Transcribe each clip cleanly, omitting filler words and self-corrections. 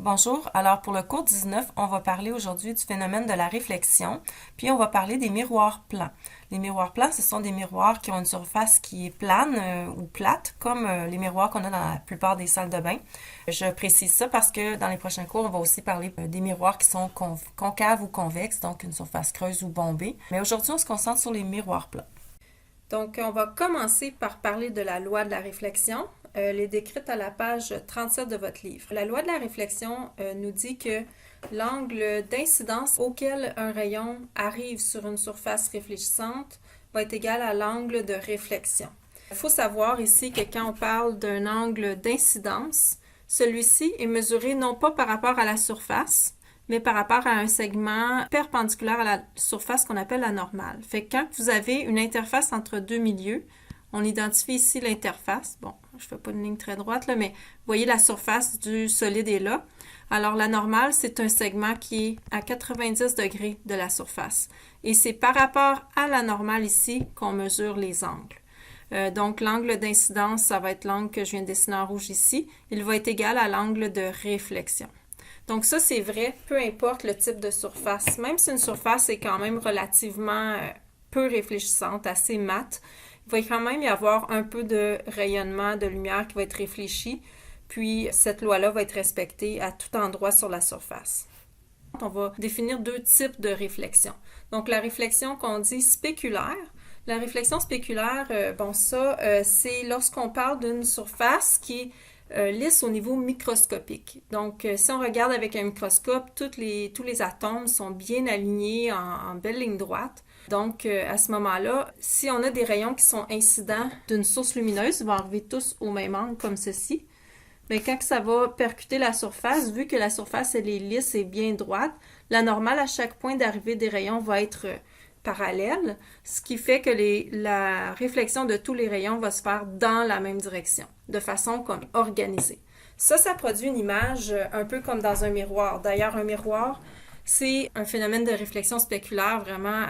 Bonjour, alors pour le cours 19, on va parler aujourd'hui du phénomène de la réflexion, puis on va parler des miroirs plans. Les miroirs plans, ce sont des miroirs qui ont une surface qui est plane ou plate, comme les miroirs qu'on a dans la plupart des salles de bain. Je précise ça parce que dans les prochains cours, on va aussi parler des miroirs qui sont concaves ou convexes, donc une surface creuse ou bombée. Mais aujourd'hui, on se concentre sur les miroirs plans. Donc, on va commencer par parler de la loi de la réflexion. Elle est décrite à la page 37 de votre livre. La loi de la réflexion nous dit que l'angle d'incidence auquel un rayon arrive sur une surface réfléchissante va être égal à l'angle de réflexion. Il faut savoir ici que quand on parle d'un angle d'incidence, celui-ci est mesuré non pas par rapport à la surface, mais par rapport à un segment perpendiculaire à la surface qu'on appelle la normale. Fait que quand vous avez une interface entre deux milieux, on identifie ici l'interface. Bon, je ne fais pas une ligne très droite, là, mais vous voyez la surface du solide est là. Alors, la normale, c'est un segment qui est à 90 degrés de la surface. Et c'est par rapport à la normale ici qu'on mesure les angles. Donc, l'angle d'incidence, ça va être l'angle que je viens de dessiner en rouge ici. Il va être égal à l'angle de réflexion. Donc ça, c'est vrai, peu importe le type de surface. Même si une surface est quand même relativement peu réfléchissante, assez mate, il va quand même y avoir un peu de rayonnement de lumière qui va être réfléchi. Puis cette loi-là va être respectée à tout endroit sur la surface. On va définir deux types de réflexion. Donc la réflexion qu'on dit spéculaire. La réflexion spéculaire, c'est lorsqu'on parle d'une surface qui est lisse au niveau microscopique. Donc, si on regarde avec un microscope, tous les atomes sont bien alignés en belle ligne droite. Donc, à ce moment-là, si on a des rayons qui sont incidents d'une source lumineuse, ils vont arriver tous au même angle comme ceci. Mais quand ça va percuter la surface, vu que la surface elle est lisse et bien droite, la normale à chaque point d'arrivée des rayons va être parallèle, ce qui fait que la réflexion de tous les rayons va se faire dans la même direction, de façon comme organisée. Ça produit une image un peu comme dans un miroir. D'ailleurs, un miroir, c'est un phénomène de réflexion spéculaire vraiment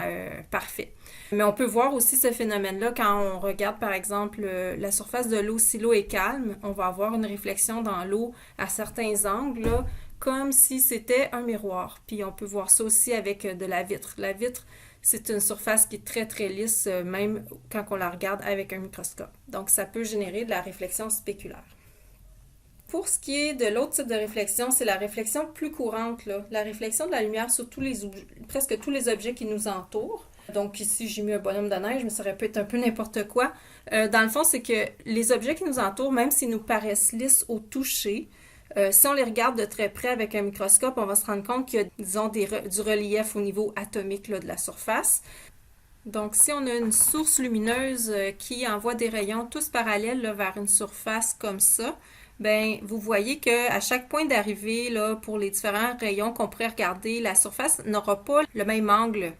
parfait. Mais on peut voir aussi ce phénomène-là quand on regarde, par exemple, la surface de l'eau. Si l'eau est calme, on va avoir une réflexion dans l'eau à certains angles, là, comme si c'était un miroir. Puis on peut voir ça aussi avec de la vitre. La vitre, c'est une surface qui est très, très lisse, même quand on la regarde avec un microscope. Donc, ça peut générer de la réflexion spéculaire. Pour ce qui est de l'autre type de réflexion, c'est la réflexion plus courante, là. La réflexion de la lumière sur presque tous les objets qui nous entourent. Donc ici, j'ai mis un bonhomme de neige, mais ça aurait pu être un peu n'importe quoi. Dans le fond, c'est que les objets qui nous entourent, même s'ils nous paraissent lisses au toucher, si on les regarde de très près avec un microscope, on va se rendre compte qu'il y a, disons, du relief au niveau atomique là, de la surface. Donc, si on a une source lumineuse qui envoie des rayons tous parallèles là, vers une surface comme ça, ben vous voyez qu'à chaque point d'arrivée, là, pour les différents rayons qu'on pourrait regarder, la surface n'aura pas le même angle.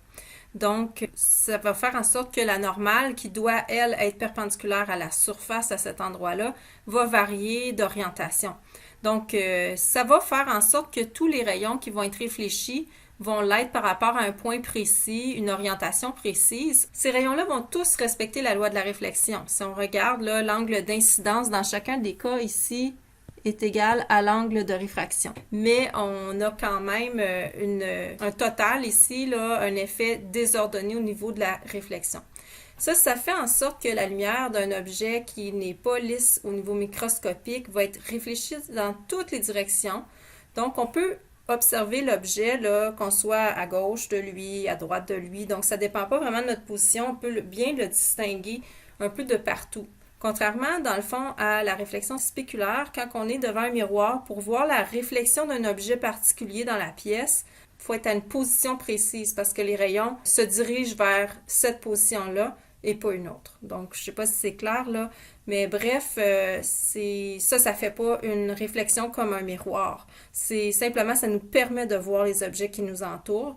Donc, ça va faire en sorte que la normale, qui doit, elle, être perpendiculaire à la surface à cet endroit-là, va varier d'orientation. Donc, ça va faire en sorte que tous les rayons qui vont être réfléchis vont l'être par rapport à un point précis, une orientation précise. Ces rayons-là vont tous respecter la loi de la réflexion. Si on regarde là, l'angle d'incidence dans chacun des cas ici est égal à l'angle de réfraction. Mais on a quand même un total ici, là, un effet désordonné au niveau de la réflexion. Ça fait en sorte que la lumière d'un objet qui n'est pas lisse au niveau microscopique va être réfléchie dans toutes les directions. Donc, on peut observer l'objet, là, qu'on soit à gauche de lui, à droite de lui. Donc, ça ne dépend pas vraiment de notre position. On peut bien le distinguer un peu de partout. Contrairement, dans le fond, à la réflexion spéculaire, quand on est devant un miroir, pour voir la réflexion d'un objet particulier dans la pièce, il faut être à une position précise parce que les rayons se dirigent vers cette position-là et pas une autre. Donc, je ne sais pas si c'est clair, là, mais bref, ça fait pas une réflexion comme un miroir. C'est simplement, ça nous permet de voir les objets qui nous entourent.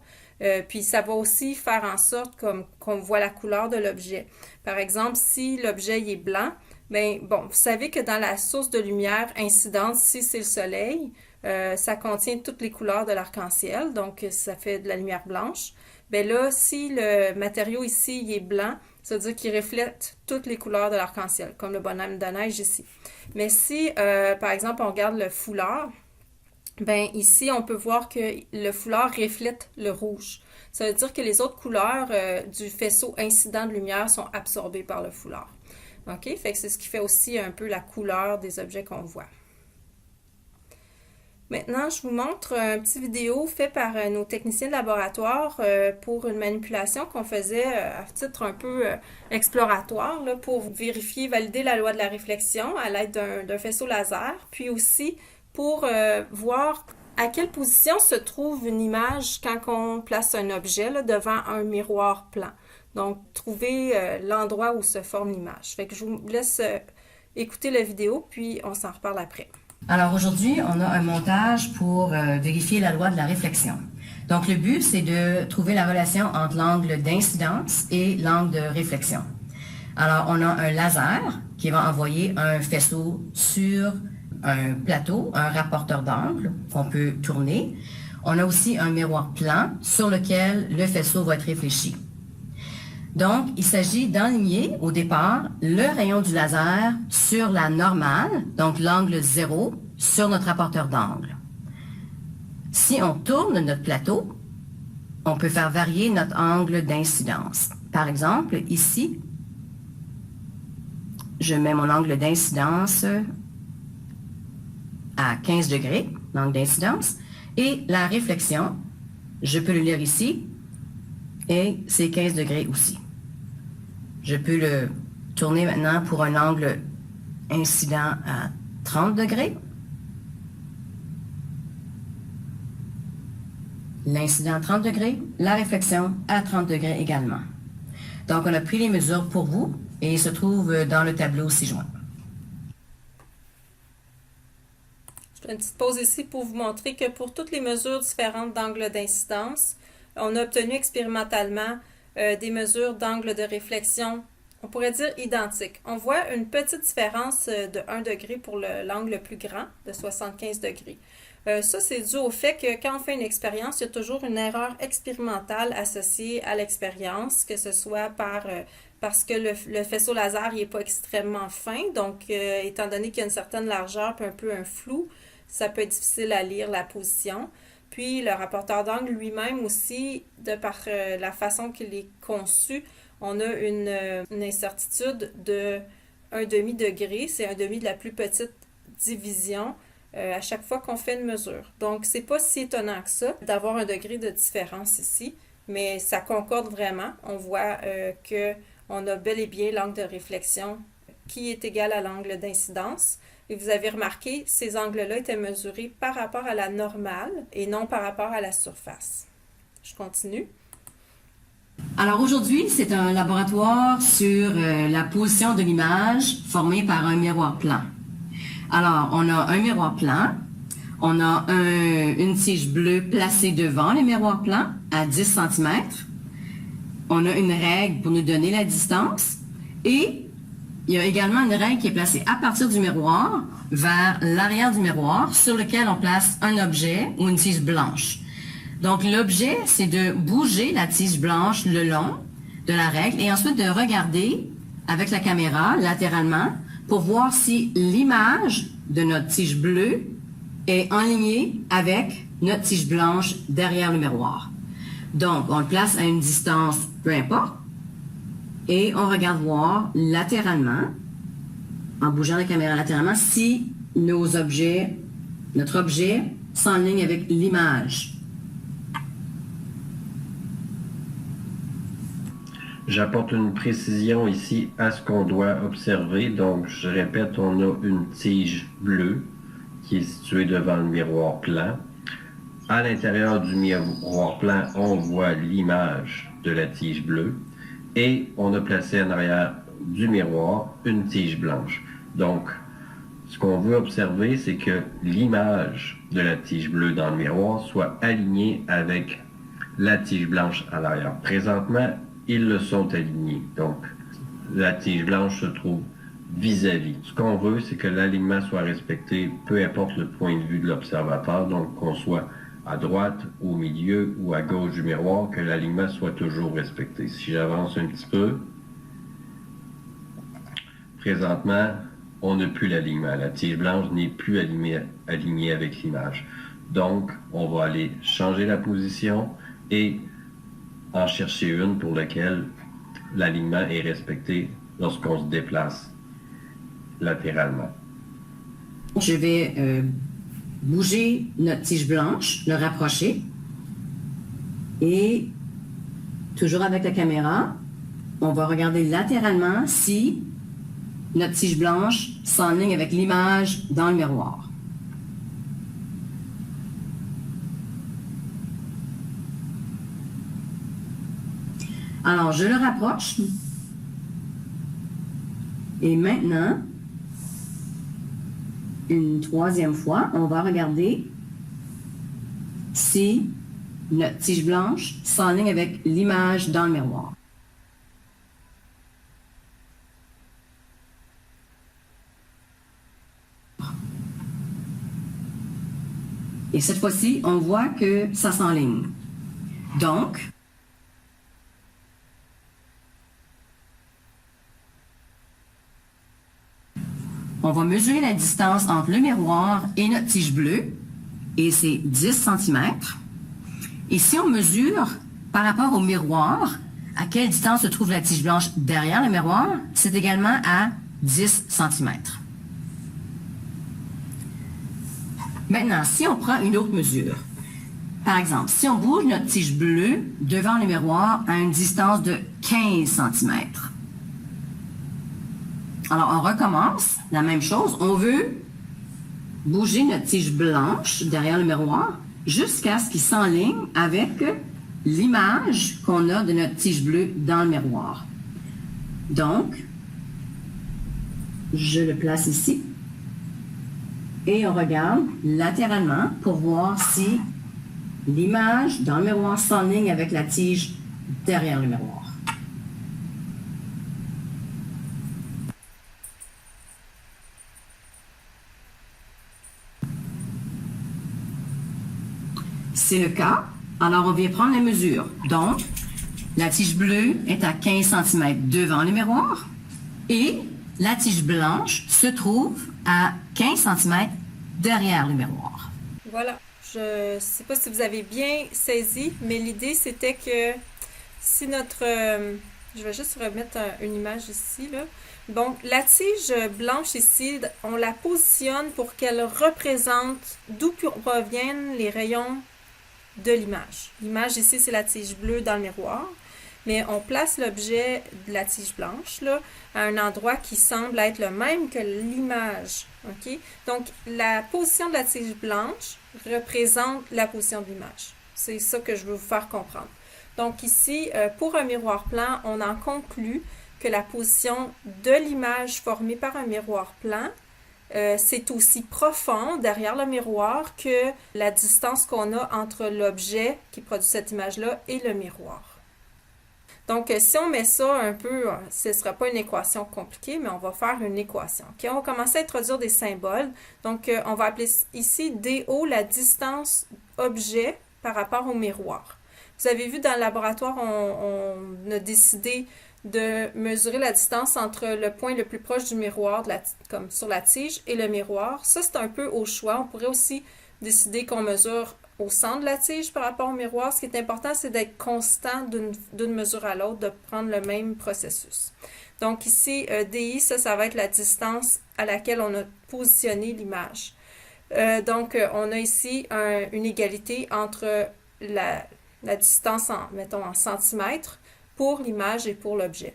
Puis ça va aussi faire en sorte qu'on voit la couleur de l'objet. Par exemple, si l'objet est blanc, ben bon, vous savez que dans la source de lumière incidente, si c'est le soleil, ça contient toutes les couleurs de l'arc-en-ciel, donc ça fait de la lumière blanche. Ben là, si le matériau ici il est blanc, ça veut dire qu'il reflète toutes les couleurs de l'arc-en-ciel, comme le bonhomme de neige ici. Mais si, par exemple, on regarde le foulard, Ben ici, on peut voir que le foulard reflète le rouge. Ça veut dire que les autres couleurs du faisceau incident de lumière sont absorbées par le foulard. OK? Fait que c'est ce qui fait aussi un peu la couleur des objets qu'on voit. Maintenant, je vous montre un petit vidéo fait par nos techniciens de laboratoire pour une manipulation qu'on faisait à titre un peu exploratoire là, pour vérifier, valider la loi de la réflexion à l'aide d'un faisceau laser, puis aussi pour voir à quelle position se trouve une image quand on place un objet là, devant un miroir plan. Donc, trouver l'endroit où se forme l'image. Fait que je vous laisse écouter la vidéo, puis on s'en reparle après. Alors aujourd'hui, on a un montage pour vérifier la loi de la réflexion. Donc le but, c'est de trouver la relation entre l'angle d'incidence et l'angle de réflexion. Alors on a un laser qui va envoyer un faisceau sur un plateau, un rapporteur d'angle qu'on peut tourner. On a aussi un miroir plan sur lequel le faisceau va être réfléchi. Donc, il s'agit d'enligner au départ le rayon du laser sur la normale, donc l'angle 0, sur notre rapporteur d'angle. Si on tourne notre plateau, on peut faire varier notre angle d'incidence. Par exemple, ici, je mets mon angle d'incidence à 15 degrés, l'angle d'incidence, et la réflexion, je peux le lire ici, et c'est 15 degrés aussi. Je peux le tourner maintenant pour un angle incident à 30 degrés. L'incident à 30 degrés, la réflexion à 30 degrés également. Donc, on a pris les mesures pour vous et il se trouve dans le tableau ci-joint. Je fais une petite pause ici pour vous montrer que pour toutes les mesures différentes d'angle d'incidence, on a obtenu expérimentalement des mesures d'angle de réflexion, on pourrait dire identiques. On voit une petite différence de 1 degré pour l'angle le plus grand, de 75 degrés. Ça, c'est dû au fait que quand on fait une expérience, il y a toujours une erreur expérimentale associée à l'expérience, que ce soit parce que le faisceau laser n'est pas extrêmement fin, donc étant donné qu'il y a une certaine largeur puis un peu un flou, ça peut être difficile à lire la position. Puis le rapporteur d'angle lui-même aussi, de par la façon qu'il est conçu, on a une incertitude de 1/2 degré. C'est 1/2 de la plus petite division à chaque fois qu'on fait une mesure. Donc, c'est pas si étonnant que ça d'avoir 1 degré de différence ici, mais ça concorde vraiment. On voit qu'on a bel et bien l'angle de réflexion qui est égal à l'angle d'incidence. Et vous avez remarqué, ces angles-là étaient mesurés par rapport à la normale et non par rapport à la surface. Je continue. Alors aujourd'hui, c'est un laboratoire sur la position de l'image formée par un miroir plan. Alors, on a un miroir plan, on a une tige bleue placée devant le miroir plan à 10 cm. On a une règle pour nous donner la distance et il y a également une règle qui est placée à partir du miroir vers l'arrière du miroir sur lequel on place un objet ou une tige blanche. Donc l'objet, c'est de bouger la tige blanche le long de la règle et ensuite de regarder avec la caméra latéralement pour voir si l'image de notre tige bleue est enlignée avec notre tige blanche derrière le miroir. Donc on le place à une distance peu importe. Et on regarde voir latéralement, en bougeant la caméra latéralement, si notre objet s'enligne avec l'image. J'apporte une précision ici à ce qu'on doit observer. Donc, je répète, on a une tige bleue qui est située devant le miroir plan. À l'intérieur du miroir plan, on voit l'image de la tige bleue. Et on a placé en arrière du miroir une tige blanche. Donc, ce qu'on veut observer, c'est que l'image de la tige bleue dans le miroir soit alignée avec la tige blanche à l'arrière. Présentement, ils le sont alignés. Donc, la tige blanche se trouve vis-à-vis. Ce qu'on veut, c'est que l'alignement soit respecté, peu importe le point de vue de l'observateur, donc qu'on soit à droite, au milieu ou à gauche du miroir, que l'alignement soit toujours respecté. Si j'avance un petit peu, présentement, on n'a plus l'alignement. La tige blanche n'est plus alignée avec l'image. Donc, on va aller changer la position et en chercher une pour laquelle l'alignement est respecté lorsqu'on se déplace latéralement. Je vais bouger notre tige blanche, le rapprocher et toujours avec la caméra, on va regarder latéralement si notre tige blanche s'enligne avec l'image dans le miroir. Alors, je le rapproche. Et maintenant, une troisième fois, on va regarder si notre tige blanche s'enligne avec l'image dans le miroir. Et cette fois-ci, on voit que ça s'enligne. Donc, on va mesurer la distance entre le miroir et notre tige bleue, et c'est 10 cm. Et si on mesure par rapport au miroir, à quelle distance se trouve la tige blanche derrière le miroir, c'est également à 10 cm. Maintenant, si on prend une autre mesure, par exemple, si on bouge notre tige bleue devant le miroir à une distance de 15 cm. Alors, on recommence la même chose. On veut bouger notre tige blanche derrière le miroir jusqu'à ce qu'il s'enligne avec l'image qu'on a de notre tige bleue dans le miroir. Donc, je le place ici et on regarde latéralement pour voir si l'image dans le miroir s'enligne avec la tige derrière le miroir. C'est le cas. Alors, on vient prendre les mesures. Donc, la tige bleue est à 15 cm devant le miroir et la tige blanche se trouve à 15 cm derrière le miroir. Voilà. Je ne sais pas si vous avez bien saisi, mais l'idée, c'était que si notre... je vais juste remettre une image ici, là. Donc, la tige blanche ici, on la positionne pour qu'elle représente d'où proviennent les rayons de l'image. L'image ici, c'est la tige bleue dans le miroir, mais on place l'objet de la tige blanche là, à un endroit qui semble être le même que l'image. Okay? Donc, la position de la tige blanche représente la position de l'image. C'est ça que je veux vous faire comprendre. Donc ici, pour un miroir plan, on en conclut que la position de l'image formée par un miroir plan c'est aussi profond derrière le miroir que la distance qu'on a entre l'objet qui produit cette image-là et le miroir. Donc, si on met ça un peu, ce ne sera pas une équation compliquée, mais on va faire une équation. Okay? On va commencer à introduire des symboles. Donc, on va appeler ici DO la distance objet par rapport au miroir. Vous avez vu dans le laboratoire, on a décidé de mesurer la distance entre le point le plus proche du miroir, comme sur la tige, et le miroir. Ça, c'est un peu au choix. On pourrait aussi décider qu'on mesure au centre de la tige par rapport au miroir. Ce qui est important, c'est d'être constant d'une mesure à l'autre, de prendre le même processus. Donc ici, DI, ça va être la distance à laquelle on a positionné l'image. Donc, on a ici une égalité entre la distance, mettons, en centimètres, pour l'image et pour l'objet.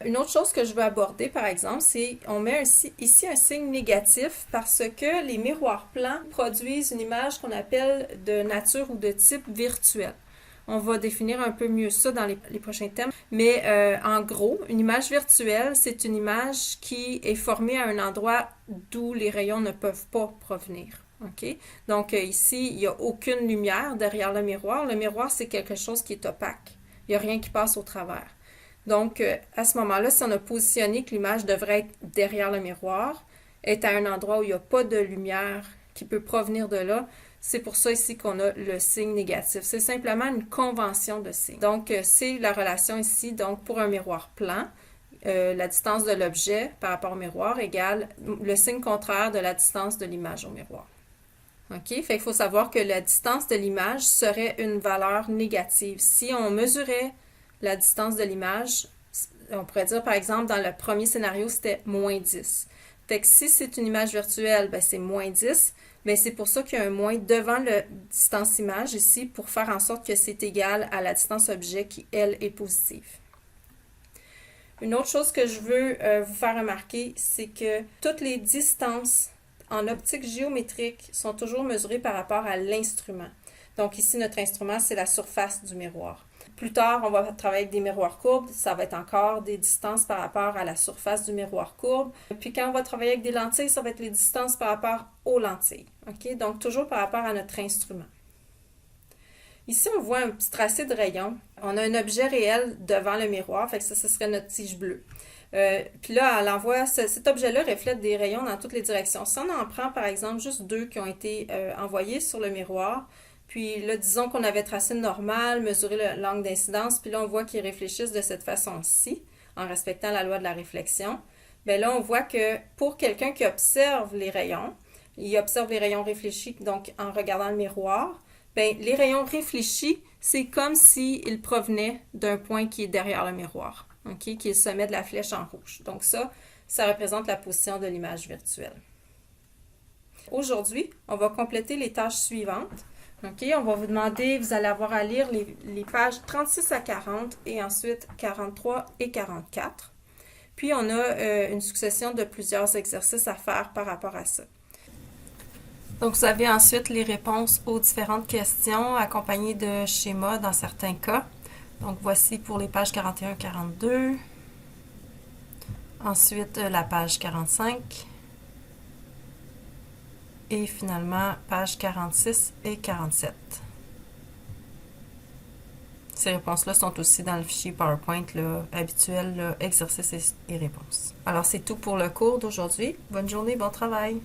Une autre chose que je veux aborder, par exemple, c'est qu'on met ici un signe négatif parce que les miroirs plans produisent une image qu'on appelle de nature ou de type virtuel. On va définir un peu mieux ça dans les prochains thèmes. Mais en gros, une image virtuelle, c'est une image qui est formée à un endroit d'où les rayons ne peuvent pas provenir. Okay? Donc ici, il n'y a aucune lumière derrière le miroir. Le miroir, c'est quelque chose qui est opaque. Il n'y a rien qui passe au travers. Donc, à ce moment-là, si on a positionné que l'image devrait être derrière le miroir, est à un endroit où il n'y a pas de lumière qui peut provenir de là, c'est pour ça ici qu'on a le signe négatif. C'est simplement une convention de signe. Donc, c'est la relation ici, donc pour un miroir plan, la distance de l'objet par rapport au miroir égale le signe contraire de la distance de l'image au miroir. OK? Fait qu'il faut savoir que la distance de l'image serait une valeur négative. Si on mesurait la distance de l'image, on pourrait dire, par exemple, dans le premier scénario, c'était moins 10. Fait que si c'est une image virtuelle, ben c'est moins 10. Mais c'est pour ça qu'il y a un moins devant la distance image ici pour faire en sorte que c'est égal à la distance objet qui, elle, est positive. Une autre chose que je veux vous faire remarquer, c'est que toutes les distances en optique géométrique sont toujours mesurées par rapport à l'instrument. Donc ici, notre instrument, c'est la surface du miroir. Plus tard, on va travailler avec des miroirs courbes. Ça va être encore des distances par rapport à la surface du miroir courbe. Puis quand on va travailler avec des lentilles, ça va être les distances par rapport aux lentilles. OK? Donc toujours par rapport à notre instrument. Ici, on voit un petit tracé de rayon. On a un objet réel devant le miroir, fait que ça, ce serait notre tige bleue. Puis là, elle envoie, cet objet-là reflète des rayons dans toutes les directions. Si on en prend, par exemple, juste 2 qui ont été envoyés sur le miroir, puis là, disons qu'on avait tracé normal, mesuré l'angle d'incidence, puis là, on voit qu'ils réfléchissent de cette façon-ci, en respectant la loi de la réflexion. Bien là, on voit que pour quelqu'un qui observe les rayons, il observe les rayons réfléchis, donc en regardant le miroir, bien, les rayons réfléchis, c'est comme s'ils provenaient d'un point qui est derrière le miroir, okay, qui est le sommet de la flèche en rouge. Donc ça représente la position de l'image virtuelle. Aujourd'hui, on va compléter les tâches suivantes. OK, on va vous demander, vous allez avoir à lire les pages 36 à 40 et ensuite 43 et 44. Puis, on a une succession de plusieurs exercices à faire par rapport à ça. Donc, vous avez ensuite les réponses aux différentes questions accompagnées de schémas dans certains cas. Donc, voici pour les pages 41-42. Ensuite, la page 45. Et finalement, pages 46 et 47. Ces réponses-là sont aussi dans le fichier PowerPoint là, habituel, là, exercices et réponses. Alors, c'est tout pour le cours d'aujourd'hui. Bonne journée, bon travail!